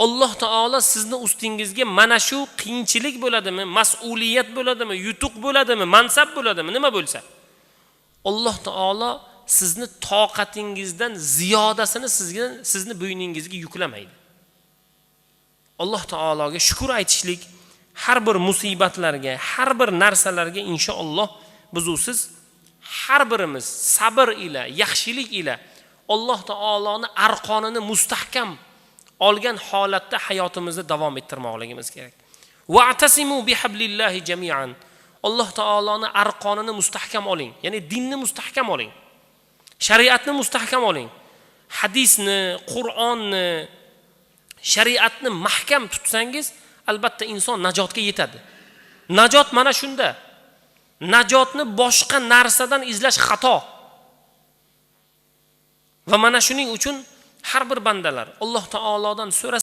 Alloh taolo sizni ustingizga mana shu qiyinchilik bo'ladimi, mas'uliyat bo'ladimi, yutuq bo'ladimi, mansab bo'ladimi, nima bo'lsa, Alloh taolo sizni toqatingizdan ziyodasini sizni bo'yningizga yuklamaydi. Alloh taologa shukr aytishlik, har bir musibatlarga, har bir narsalarga inshaalloh siz har birimiz sabr ila, yaxshilik ila Alloh taoloning arqonini mustahkam olgan holatda hayotimizni davom ettirmoqligimiz kerak. Wa'tasimu bihablillahi jami'an. Alloh taoloning arqonini mustahkam oling, ya'ni dinni mustahkam oling. Shariatni mustahkam oling. Hadisni, Qur'onni, shariatni mahkam tutsangiz, albatta inson najotga yetadi. Najot mana shunda. Najotni boshqa narsadan izlash xato. Va mana shuning uchun har bir bandalar Alloh taolodan so'rasa